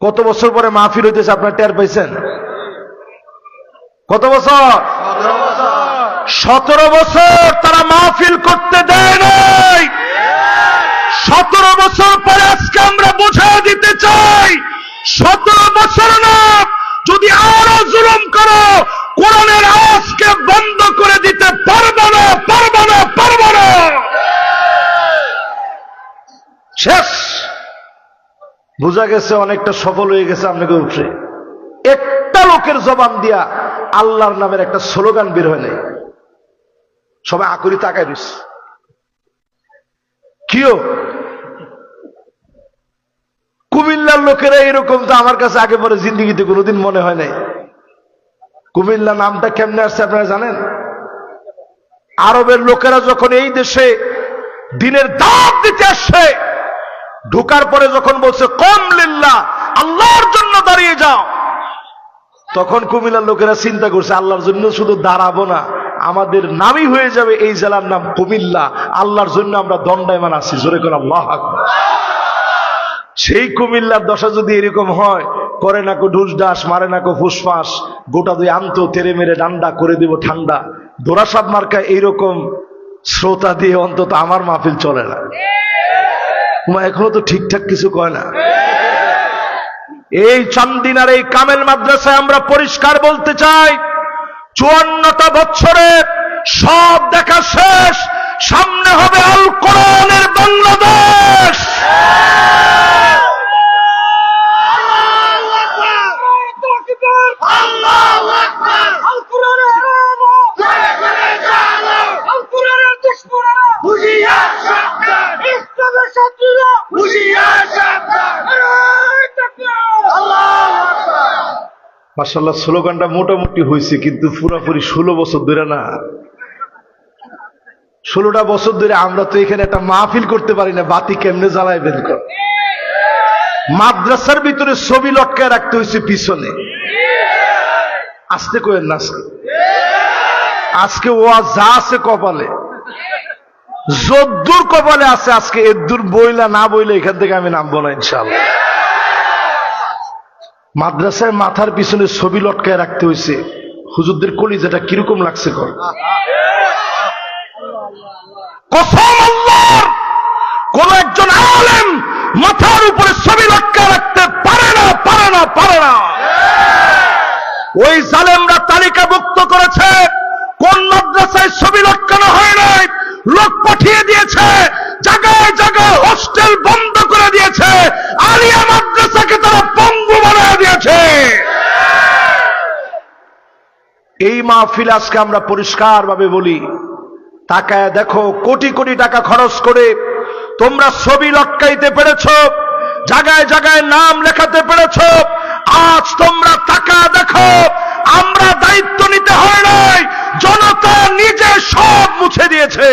কত বছর পরে মাহফিল হইতেছে আপনার টের পাইছেন? কত বছর? 17 বছর তারা মাহফিল করতে দেয় নাই। 17 বছর পরে আজকে আমরা বুঝিয়ে দিতে চাই, 17 বছর না, যদি আরো জুলুম করো কোরআনের আওয়াজকে বন্ধ করে দিতে পারবো না, পারবো না, পারবো না। শেষ। বোঝা গেছে অনেকটা সফল হয়ে গেছে আপনাকে উঠে। একটা লোকের জবান দিয়া আল্লাহর নামের একটা স্লোগান বের হয় নাই, সবাই আকুরি তাকায় রয়েছে। কিও কুমিল্লার লোকেরা এরকম তো আমার কাছে আগে পরে জিন্দিগিতে কোনোদিন মনে হয় নাই। কুমিল্লা নামটা কেমনে আসছে আপনারা জানেন? আরবের লোকেরা যখন এই দেশে দিনের দাওয়াত দিতে আসছে, ঢোকার পরে যখন বলছে কম লিল্লাহ, আল্লাহর জন্য দাঁড়িয়ে যাও, তখন কুমিল্লার লোকেরা চিন্তা করছে আল্লাহর জন্য শুধু দাঁড়াবো না, আমাদের নামই হয়ে যাবে এই জেলার নাম কুমিল্লা, আল্লাহর জন্য আমরা দণ্ডায়মান আছি। জোরে করে আল্লাহু আকবার। সেই কুমিল্লার দশা যদি এরকম হয়, করে না কো ঢুস ডাস, মারে না কো ফুসফাস, গোটা দুই আনতো তেরে মেরে ডান্ডা করে দিব ঠান্ডা, দোরাসাব মার্কা এইরকম শ্রোতা দিয়ে অন্তত আমার মাহফিল চলে না। এখনো তো ঠিকঠাক কিছু কয় না। এই চান্দিনার এই কামেল মাদ্রাসায় আমরা পরিষ্কার বলতে চাই, 54টা বছরে সব দেখা শেষ, সামনে হবে আল কোরআনের বাংলাদেশ। মাশাআল্লাহ, স্লোগানটা মোটামুটি হয়েছে, কিন্তু পুরাপুরি 16 বছর ধরে না। 16টা বছর ধরে আমরা তো এখানে একটা মাহফিল করতে পারি না, বাতি কেমনে জ্বালায় বের কর। মাদ্রাসার ভিতরে ছবি লটকায় রাখতে হয়েছে পিছনে। আসতে কয়েন না, আজকে ওয়া যা আছে কপালে, যদ্দূর কপালে আছে, আজকে এদ্দূর বইলা না বইলে এখান থেকে আমি নামবো না ইনশাআল্লাহ। মাদ্রাসায় মাথার পিছনে ছবি লটকায় রাখতে হয়েছে। হুজুরদের কলিজাটা কিরকম লাগছে কর। কসম আল্লাহর, কোন একজন আলেম মাথার উপরে ছবি লটকায় রাখতে পারে না, পারে না, পারে না। ওই জালেমরা তালিকাভুক্ত করেছে, কোন মাদ্রাসায় ছবি লটকানো হয় নাই, লোক পাঠিয়ে দিয়েছে, জায়গায় জায়গায় হোস্টেল বন্ধ করে দিয়েছে, আলিয়া মাদ্রাসাকে তারা পঙ্গু বানিয়ে দিয়েছে। এই মাহফিল আজকে আমরা পরিষ্কার ভাবে বলি, তাকায় দেখো, কোটি কোটি টাকা খরচ করে তোমরা ছবি লটকাইতে পেরেছো, জায়গায় জায়গায় নাম লেখাতে পেরেছো। আজ তোমরা তাকায় দেখো, আমরা দায়িত্ব নিতে হয় নাই, জনতা নিজে সব মুছে দিয়েছে।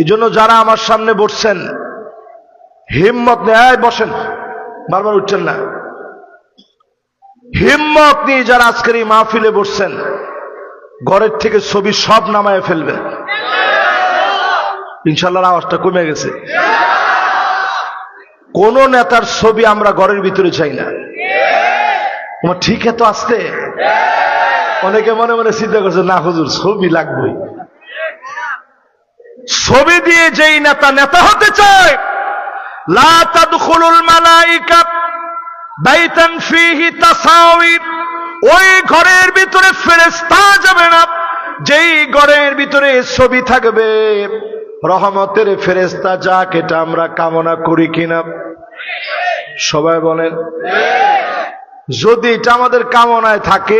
এই জন্য যারা আমার সামনে বসছেন, হিম্মত নিয়ে বসেন, বারবার উঠছেন না, হিম্মত নিয়ে যারা আজকের এই মাহফিলে বসছেন, ঘরের থেকে ছবি সব নামায় ফেলবেন ইনশাআল্লাহ। আওয়াজটা কমে গেছে। কোন নেতার ছবি আমরা ঘরের ভিতরে চাই না। তোমার ঠিক এত আসতে, অনেকে মনে মনে চিন্তা করছে, না হুজুর ছবি লাগবেই। ছবি দিয়ে যেই নেতা নেতা হতে চায়, লা তাদখুলুল মালাইকা বাইতান ফীহি তাসাউইর, ওই ঘরের ভিতরে ফেরেশতা যাবে না যেই ঘরের ভিতরে ছবি থাকবে। রহমতের ফেরেশতা যাক, এটা আমরা কামনা করি কিনা? সবাই বলেন। যদি এটা আমাদের কামনায় থাকে,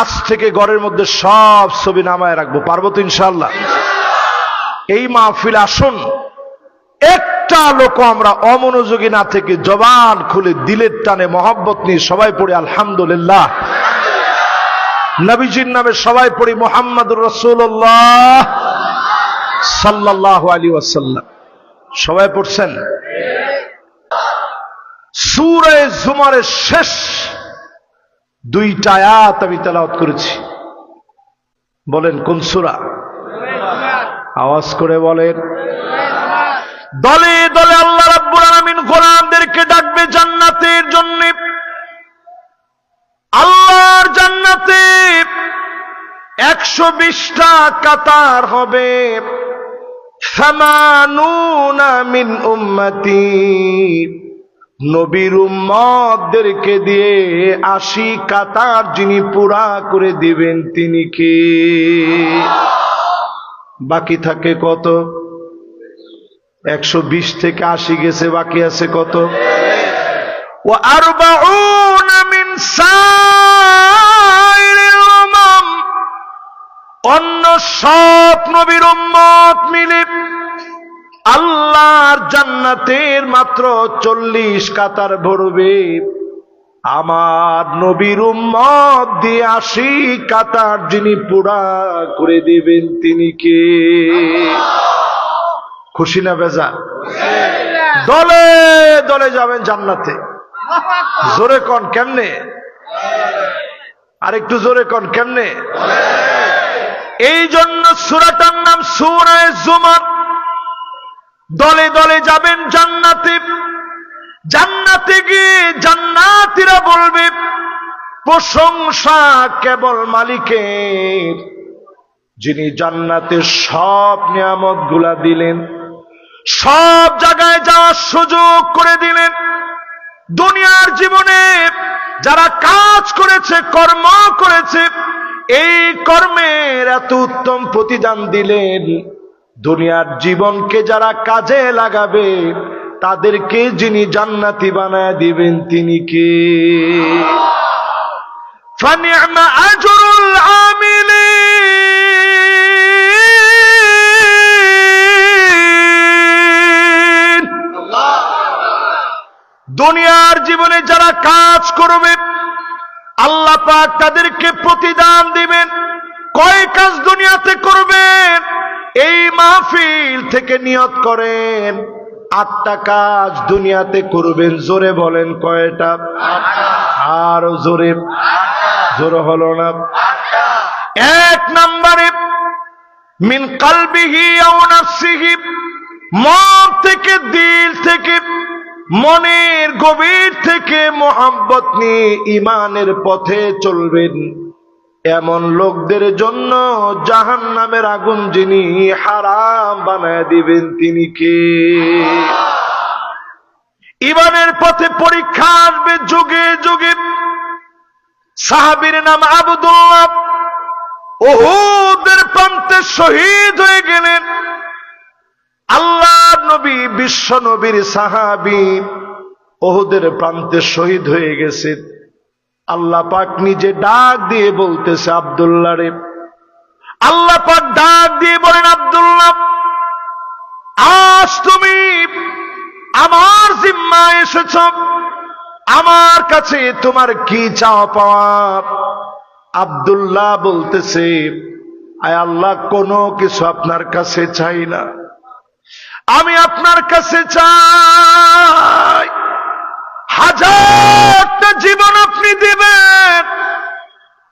আজ থেকে ঘরের মধ্যে সব ছবি নামায় রাখবো। পারবো তো ইনশাআল্লাহ? এই মাহফিল আসুন, একটা লোক আমরা অমনোযোগী না থেকে জবান খুলে দিলের টানে মহব্বত নিয়ে সবাই পড়ি আলহামদুলিল্লাহ। নবীজির নামে সবাই পড়ি মুহাম্মাদুর রাসূলুল্লাহ সাল্লাল্লাহু আলাইহি ওয়াসাল্লাম। সবাই পড়ছেন? সূরা জুমারের শেষ 2টা আয়াত আমি তেলাওয়াত করেছি। বলেন কোন সূরা? আওয়াজ করে বলেন। দলে দলে আল্লাহ রাব্বুল আলামিন গোলামদের 120টা কাতার হবে, সামানুনা মিন উম্মতি, নবীর উম্মতদেরকে দিয়ে 80 কাতার যিনি পুরা করে দিবেন তিনি কে? বাকি থাকে কত? 120 থেকে 80 গেছে, বাকি আছে কত? ওয়া আরবাউনা মিন সাইরিল উমাম, অন্য সব নবীর উম্মত মিলে আল্লাহর জান্নাতের মাত্র 40 কাতার ভরবে। আমার নবীর উম্মত দিয়ে 80 কাতার যিনি পুরা করে দিবেন তিনি কে? খুশি না বেজা? দলে দলে যাবেন জান্নাতে। জোরে কোন কেমনে? আর একটু জোরে কোন কেমনে? এই জন্য সূরাটার নাম সূরা জুমার। দলে দলে যাবেন জান্নাতে। জান্নাতে গিয়ে জান্নাতীরা বলবে, প্রশংসা কেবল মালিকের, যিনি জান্নাতে সব নিয়ামত গুলা দিলেন, সব জায়গায় যাওয়ার সুযোগ করে দিলেন। দুনিয়ার জীবনে যারা কাজ করেছে, কর্ম করেছে, এই কর্মের এত উত্তম প্রতিদান দিলেন। দুনিয়ার জীবনকে যারা কাজে লাগাবে তাদেরকে যিনি জান্নাতি বানায় দিবেন তিনি কে? ফানি'মা আজরুল আমিলিন। দুনিয়ার জীবনে যারা কাজ করবে আল্লাহ পাক তাদেরকে প্রতিদান দিবেন। কয় কাজ দুনিয়াতে করবেন? এই মাহফিল থেকে নিয়ত করেন 8টা কাজ দুনিয়াতে করবেন। জোরে বলেন কয়টা? আর জোরে, জোরে হলো না। 1 নম্বরে মিন কলবিহি আও নাফসিহি, মন থেকে, দিল থেকে, মনের গভীর থেকে মোহাব্বত নিয়ে ঈমানের পথে চলবেন। এমন লোকদের জন্য জাহান্নামের আগুন যিনি হারাম বানায় দিবেন তিনি কে? ঈমানের পথে পরীক্ষা আসবে যুগে যুগে। সাহাবীর নাম আব্দুল্লাহ, উহুদের প্রান্তে শহীদ হয়ে গেলেন। আল্লাহর নবী, বিশ্ব নবীর সাহাবী, উহুদের প্রান্তে শহীদ হয়ে গেছেন। আল্লাহ পাক নিজে ডাক দিয়ে বলতেছে আব্দুল্লাহ রে। আল্লাহ পাক ডাক দিয়ে বলেন, আব্দুল্লাহ, আজ তুমি আমার জিম্মায় এসেছ, আমার কাছে তোমার কি চাওয়া পাওয়া? আব্দুল্লাহ বলতেছে, আয় আল্লাহ, কোনো কিছু আপনার কাছে চাই না, আমি আপনার কাছে চাই 1000টা জীবন আপনি দিবেন,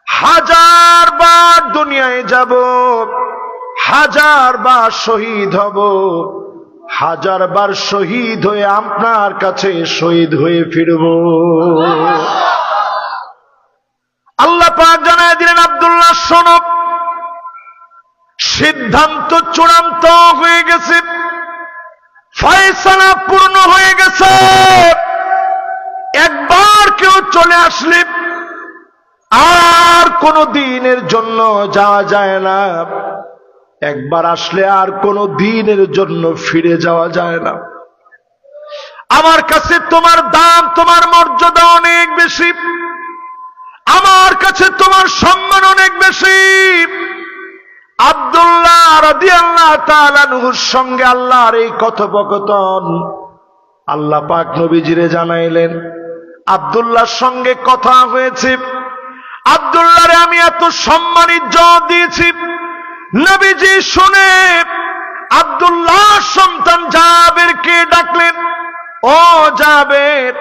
1000 বার দুনিয়ায় যাব, 1000 বার শহীদ হব, 1000 বার শহীদ হয়ে আপনার কাছে শহীদ হয়ে ফিরব। আল্লাহ পাক জানায় দিলেন, আব্দুল্লাহ শোনো, সিদ্ধান্ত চূড়ান্ত হয়ে গেছে, ফয়সালা পূর্ণ হয়ে গেছে। একবার কেউ চলে আসলে আর কোনো দিনের জন্য যাওয়া যায় না, একবার আসলে আর কোনো দিনের জন্য ফিরে যাওয়া যায় না। আমার কাছে তোমার দাম, তোমার মর্যাদা অনেক বেশি, আমার কাছে তোমার সম্মান অনেক বেশি। আব্দুল্লাহ রাদিয়াল্লাহু তাআলা আনহুর সঙ্গে আল্লাহর এই কথোপকথন আল্লাহ পাক নবীজিরে জানাইলেন। আব্দুল্লাহর সঙ্গে কথা হয়েছে, আব্দুল্লাহরে আমি এত সম্মান ইজ্জত দিয়েছি। নবীজি শুনে আব্দুল্লাহর সন্তান জাবেরকে ডাকলেন, ও জাবের,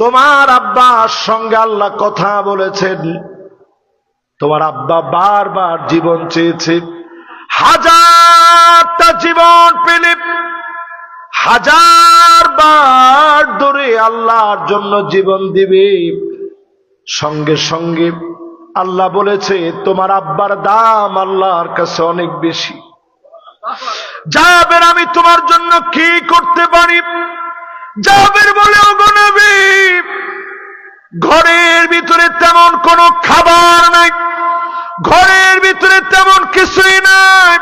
তোমার আব্বার সঙ্গে আল্লাহ কথা বলেছেন, তোমার আব্বা বারবার জীবন চেয়েছে, 1000টা জীবন পেলে 1000 বার ধরে আল্লাহর জন্য জীবন দিবে। সঙ্গে সঙ্গে আল্লাহ বলেছে তোমার আব্বার দাম আল্লাহর কাছে অনেক বেশি। জাবের আমি তোমার জন্য কি করতে পারি? জাবের বলে ওগো নবী, ঘরের ভিতরে তেমন কোনো খাবার নাই, ঘরের ভিতরে তেমন কিছুই নাই,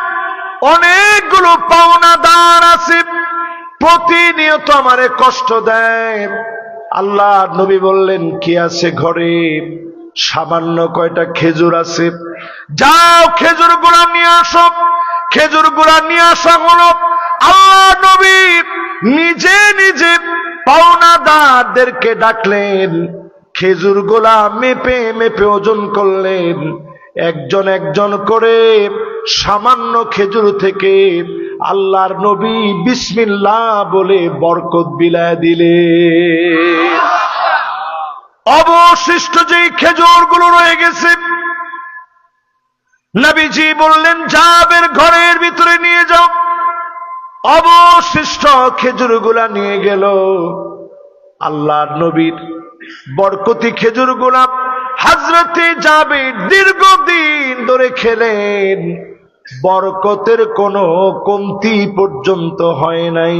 অনেকগুলো পাওনাদার আছে, প্রতিনিয়ত আমারে কষ্ট দেয়। আল্লাহ নবী বললেন কি আছে ঘরে? সামান্য কয়টা খেজুর আছে, যাও খেজুর গুঁড়া নিয়ে আসো। খেজুর গুঁড়া নিয়ে আসা হলো। আল্লাহ নবী নিজে নিজে পাওনাদারদেরকে ডাকলেন, খেজুর গুলা মেপে মেপে ওজন করলেন, একজন একজন করে সামান্য খেজুর থেকে আল্লাহর নবী বিসমিল্লাহ বলে বরকত বিলায় দিলে। অবশিষ্ট যেই খেজুর গুলো রয়ে গেছে, নবীজি বললেন জাবের ঘরের ভিতরে নিয়ে যাও। অবশিষ্ট খেজুর গুলা নিয়ে গেল। আল্লাহর নবীর বরকতি খেজুর গুলা হযরতে জাবের দীর্ঘদিন ধরে খেলেন, বরকতের কোনো কমতি পর্যন্ত হয় নাই।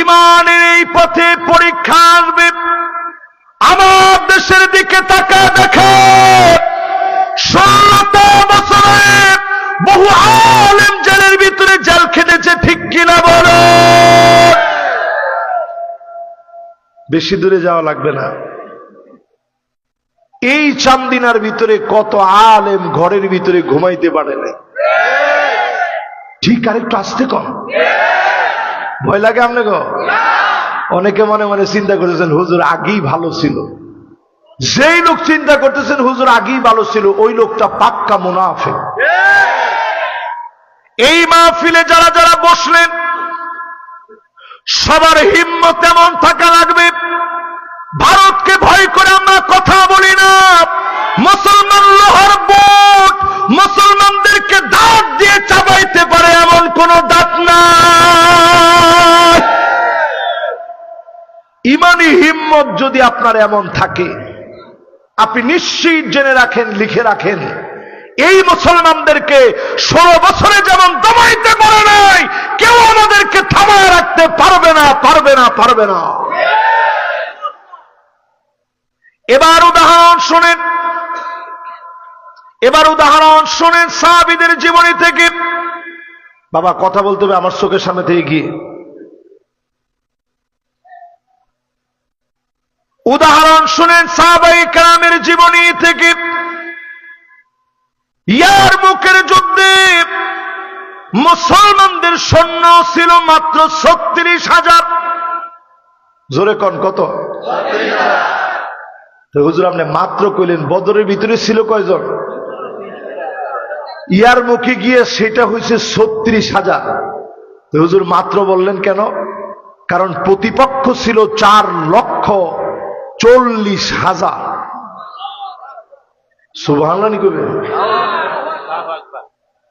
ইমানের এই পথে পরীক্ষা আসবে। আমার দেশের দিকে তাকায় দেখে 16 বছরে বহু আলেম জেলের ভিতরে জেল খেটেছে, ঠিক কিনা বলো? বেশি দূরে যাওয়া লাগবে না। এই চান্দিনার ভিতরে কত আলেম ঘরের ভিতরে ঘুমাইতে পারে না। ঠিক আরেকটু আসতে কম, ভয় লাগে আপনাকে? অনেকে মনে মনে চিন্তা করতেছেন হুজুর আগেই ভালো ছিল। যেই লোক চিন্তা করতেছেন হুজুর আগেই ভালো ছিল, ওই লোকটা পাক্কা মুনাফিক। এই মাহফিলে যারা যারা বসলেন সবার হিম্মত এমন থাকা লাগবে, ভারতকে ভয় করে আমরা কথা বলি না। মুসলমান লোহার বুট, মুসলমানদেরকে দাঁত দিয়ে চাবাইতে পারে এমন কোন দাঁত না। ইমানি হিম্মত যদি আপনার এমন থাকে, আপনি নিশ্চিত জেনে রাখেন, লিখে রাখেন, এই মুসলমানদেরকে 16 বছরে যেমন দমাইতে পারে নাই, কেউ আমাদেরকে থামায় রাখতে পারবে না, পারবে না, পারবে না। এবার উদাহরণ শোনেন, এবার উদাহরণ শোনেন সাহাবীদের জীবনী থেকে। বাবা কথা বলতে হবে আমার চোখের সামনে থেকে গিয়ে। উদাহরণ শুনেন সাহাবায়ে কেরামের জীবনী থেকে। ইয়ারমুকের যুদ্ধে মুসলমানদের সৈন্য ছিল মাত্র 36,000। জোরে কোন কত? তো হুজুর আপনি মাত্র কইলেন, বদরের ভিতরে ছিল কয়জন? ইয়ারমুকে গিয়ে সেটা হয়েছে 36,000। তো হুজুর মাত্র বললেন কেন? কারণ প্রতিপক্ষ ছিল 4,40,000। সুবহানাল্লাহ নি কইবেন?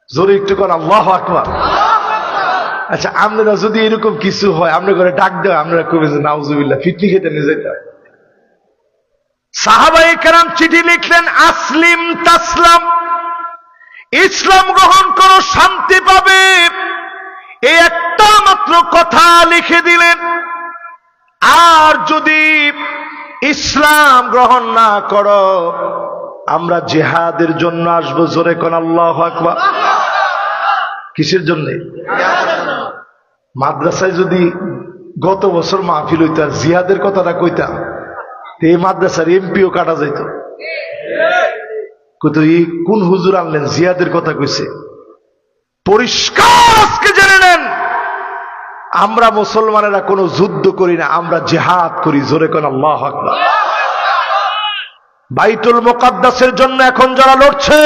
জোরে একটু কোন আল্লাহু আকবার। আচ্ছা আপনারা যদি এরকম কিছু হয়, আমরা করে ডাক দেওয়া, আপনারা কইবেন যে নাউজুবিল্লাহ, ফিটনি খেতে নিয়ে যেতে হয়। সাহাবায়ে কেরাম চিঠি লিখলেন, আসলিম তাসলাম, ইসলাম গ্রহণ করো শান্তি পাবে, এই একটা মাত্র কথা লিখে দিলেন। আর যদি ইসলাম গ্রহণ না করো, আমরা জিহাদের জন্য আসবো। জোরে কোন আল্লাহু আকবার। কিসের জন্য? মাদ্রাসায় যদি গত বছর মাহফিল হইতো আর জিহাদের কথাটা কইতাম, এই মাদ্রাসার এমপিও কাটা যাইত। কোন হুজুর আনলেন জিহাদের কথা কইছে? পরিষ্কার আজকে জেনে নেন, আমরা মুসলমানেরা কোনো যুদ্ধ করি না, আমরা জিহাদ করি। জোরে কোন আল্লাহু আকবার। বাইতুল মুকাদ্দাসের জন্য এখন যারা লড়ছে,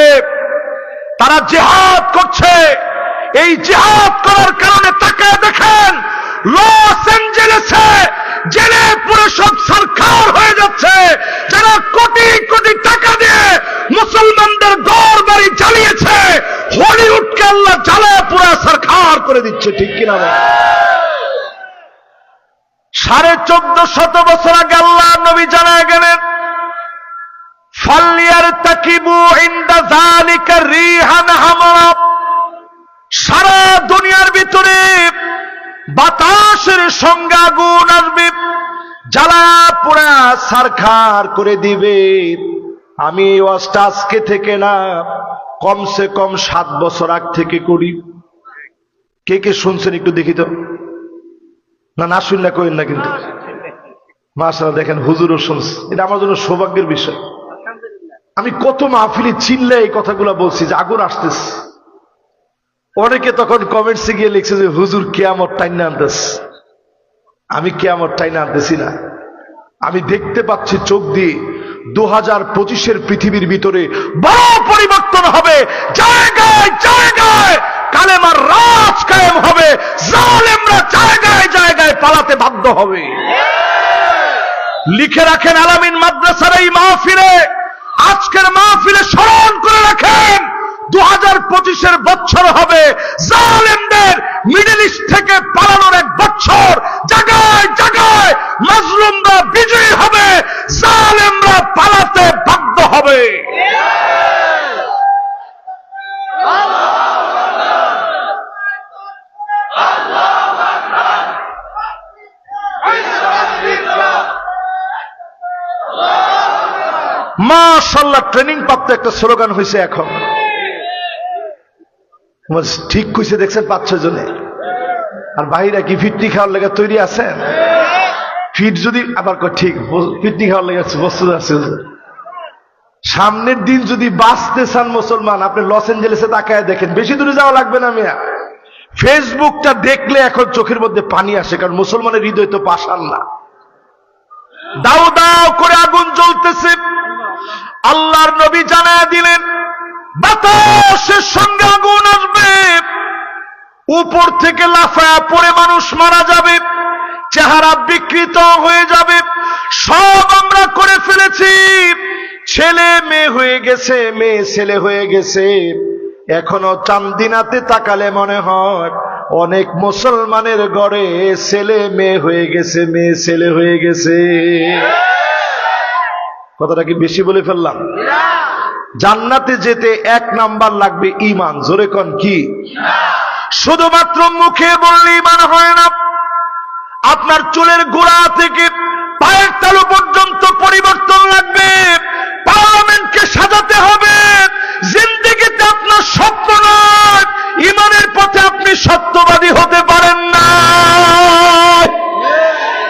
তারা জিহাদ করছে। এই জিহাদ করার কারণে তাকায় দেখেন, লস অ্যাঞ্জেলেসে জেলে পুরো সব সরকার হয়ে যাচ্ছে, যারা কোটি কোটি টাকা দিয়ে মুসলমানদের ঘর বাড়ি জ্বালিয়েছে, হলিউডকে আল্লাহ জ্বালায় পুরা সরকার করে দিচ্ছে, ঠিক কিনা? 1450 বছর আগে আল্লাহ নবী জানায় গেলেন, ফালইয়ারতাকিবু ইনদা যালিকা রিহান হামরা। সারা দুনিয়ার ভিতরে বাতাসের সঙ্গে আগুন আসবে, জ্বালা পোড়া ছারখার করে দিবে। আমি এই ওয়াজটা আজকে থেকে না, কমসে কম 7 বছর আগ থেকে করি। কে কে শুনছেন একটু দেখি তো? না শুনলে কইন না কিন্তু। মাশাআল্লাহ, দেখেন হুজুরও শুনছে। এটা আমার জন্য সৌভাগ্যের বিষয়। আমি কত মাহফিলে চিল্লে এই কথাগুলো বলছি যে আগুন আসতেছে। অনেকে তখন কমেন্টসে গিয়ে লিখছে যে হুজুর কিয়ামত টাইনা আনতেছে। আমি কিয়ামত টাইনা আনতেছি না, আমি দেখতে পাচ্ছি চোখ দিয়ে 2025-এর পৃথিবীর ভিতরে বড় পরিবর্তন হবে। জায়গায় জায়গায় কালেমার রাজ কায়েম হবে, জালেমরা জায়গায় জায়গায় পালাতে বাধ্য হবে। লিখে রাখেন আলামিন মাদ্রাসার এই মাহফিলে, আজকের মাহফিলে স্মরণ করে রাখেন 2025-এর বছর হবে জালেমদের মিডল ইস্ট থেকে পালানোর এক বছর। জায়গায় জায়গায় মাজলুমরা বিজয়ী হবে, জালেমরা পালাতে বাধ্য হবে। মাশাআল্লাহ, ট্রেনিং প্রাপ্ত একটা স্লোগান হয়েছে এখন। ঠিক কইছে, দেখছেন 5-6 জনে। আর বাইরা কি ফিটনি খাওয়ার লেগে তৈরি আছেন? ফিট যদি আবার ঠিক ফিটনি খাওয়ার লেগে বস্তু আছে। সামনের দিন যদি বাঁচতে চান মুসলমান, আপনি লস এঞ্জেলেসে তাকায় দেখেন, বেশি দূরে যাওয়া লাগবে না মিয়া। ফেসবুকটা দেখলে এখন চোখের মধ্যে পানি আসে, কারণ মুসলমানের হৃদয় তো পাষাণ না। দাও দাও করে আগুন জ্বলতেছে। আল্লাহর নবী জানায়া দিলেন বাতাসের সঙ্গে আগুন আসবে, উপর থেকে লাফায়া পড়ে মানুষ মারা যাবে, চেহারা বিকৃত হয়ে যাবে। সব আমরা করে ফেলেছি, ছেলে মেয়ে হয়ে গেছে, মেয়ে ছেলে হয়ে গেছে। এখনো চান্দিনাতে তাকালে মনে হয় অনেক মুসলমানের ঘরে ছেলে মেয়ে হয়ে গেছে, মেয়ে ছেলে হয়ে গেছে। কথাটা কি বেশি বলে ফেললাম? জান্নাতে যেতে 1 নাম্বার লাগবে ঈমান। জোরে কোন কি? শুধুমাত্র মুখে বললে ঈমান হয় না, আপনার চুলের গোড়া থেকে পায়ের তালু পর্যন্ত পরিবর্তন লাগবে। পার্লামেন্টকে সাজাতে হবে। জিন্দেগিতে আপনার স্বপ্ন নয়, ঈমানের পথে আপনি সত্যবাদী হতে পারেন না।